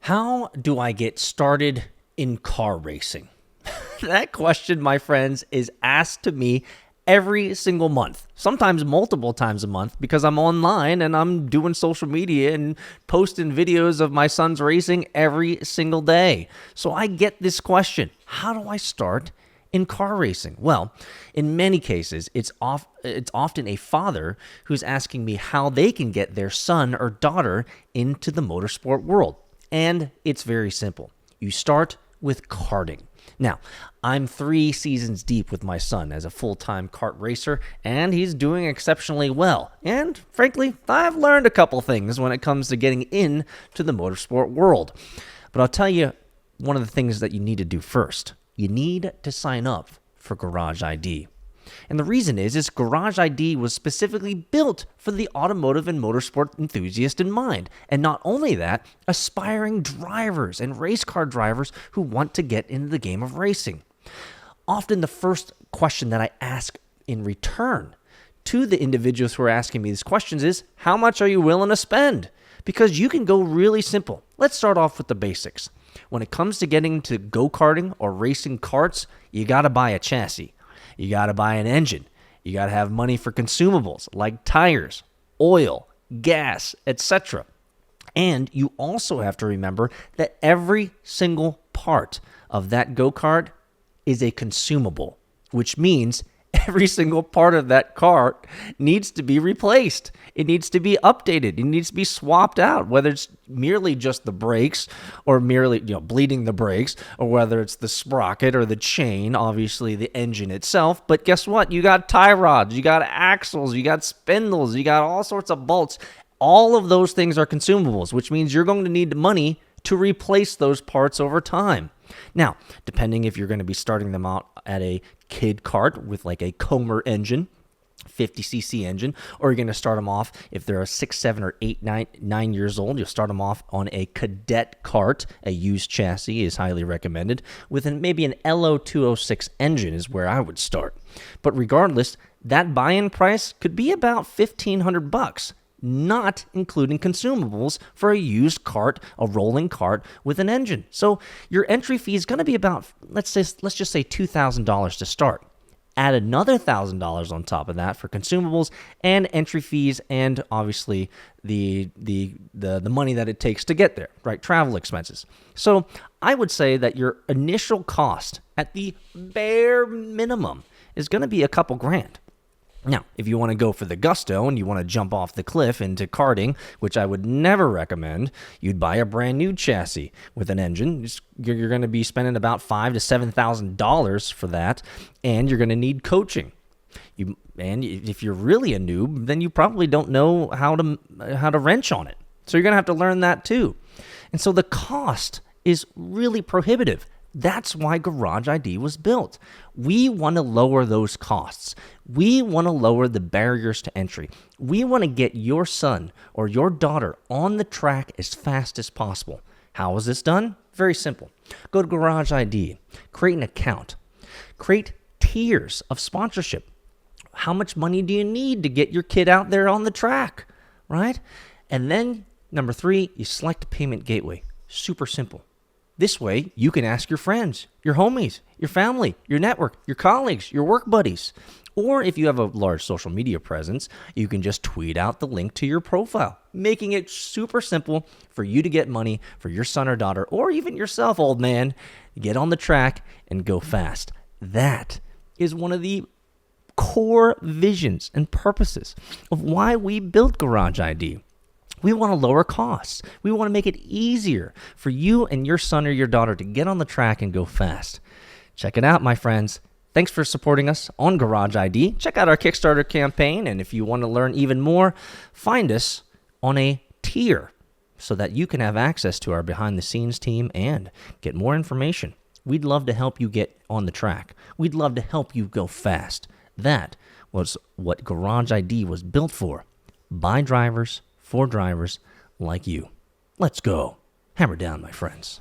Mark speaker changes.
Speaker 1: How do I get started in car racing? That question, my friends, is asked to me every single month, sometimes multiple times a month, because I'm online and I'm doing social media and posting videos of my son's racing every single day. So I get this question: how do I start in car racing? Well, in many cases, it's often a father who's asking me how they can get their son or daughter into the motorsport world. And it's very simple. You start with karting. Now, I'm 3 seasons deep with my son as a full-time kart racer, and he's doing exceptionally well. And frankly, I've learned a couple things when it comes to getting into the motorsport world. But I'll tell you one of the things that you need to do first. You need to sign up for GarageID. And the reason is GarageID was specifically built for the automotive and motorsport enthusiast in mind. And not only that, aspiring drivers and race car drivers who want to get into the game of racing. Often the first question that I ask in return to the individuals who are asking me these questions is, how much are you willing to spend? Because you can go really simple. Let's start off with the basics. When it comes to getting to go-karting or racing karts, you got to buy a chassis. You got to buy an engine. You got to have money for consumables like tires, oil, gas, etc. And you also have to remember that every single part of that go-kart is a consumable, which means every single part of that car needs to be replaced. It needs to be updated. It needs to be swapped out, whether it's merely just the brakes or merely, bleeding the brakes, or whether it's the sprocket or the chain, obviously the engine itself. But guess what? You got tie rods, you got axles, you got spindles, you got all sorts of bolts. All of those things are consumables, which means you're going to need money to replace those parts over time. Now, depending if you're going to be starting them out at a kid kart with like a Comer engine, 50cc engine, or you're going to start them off if they're 6, 7, or 8, 9 years old. You'll start them off on a cadet kart. A used chassis is highly recommended. With maybe an LO206 engine is where I would start. But regardless, that buy-in price could be about $1,500. Not including consumables for a used kart, a rolling cart with an engine. So your entry fee is going to be about, let's just say $2,000 to start. Add another $1,000 on top of that for consumables and entry fees, and obviously the money that it takes to get there, right? Travel expenses. So I would say that your initial cost at the bare minimum is going to be a couple grand. Now, if you want to go for the gusto and you want to jump off the cliff into karting, which I would never recommend, you'd buy a brand new chassis with an engine. You're going to be spending about $5,000 to $7,000 for that, and you're going to need coaching. And if you're really a noob, then you probably don't know how to wrench on it. So you're going to have to learn that too. And so the cost is really prohibitive. That's why GarageID was built. We want to lower those costs. We want to lower the barriers to entry. We want to get your son or your daughter on the track as fast as possible. How is this done? Very simple. Go to GarageID, create an account, create tiers of sponsorship. How much money do you need to get your kid out there on the track, right? And then, number 3, you select a payment gateway. Super simple. This way, you can ask your friends, your homies, your family, your network, your colleagues, your work buddies. Or if you have a large social media presence, you can just tweet out the link to your profile, making it super simple for you to get money for your son or daughter, or even yourself, old man. Get on the track and go fast. That is one of the core visions and purposes of why we built GarageID. We want to lower costs. We want to make it easier for you and your son or your daughter to get on the track and go fast. Check it out, my friends. Thanks for supporting us on GarageID. Check out our Kickstarter campaign, and if you want to learn even more, find us on a tier so that you can have access to our behind-the-scenes team and get more information. We'd love to help you get on the track. We'd love to help you go fast. That was what GarageID was built for. By drivers, for drivers like you. Let's go. Hammer down, my friends.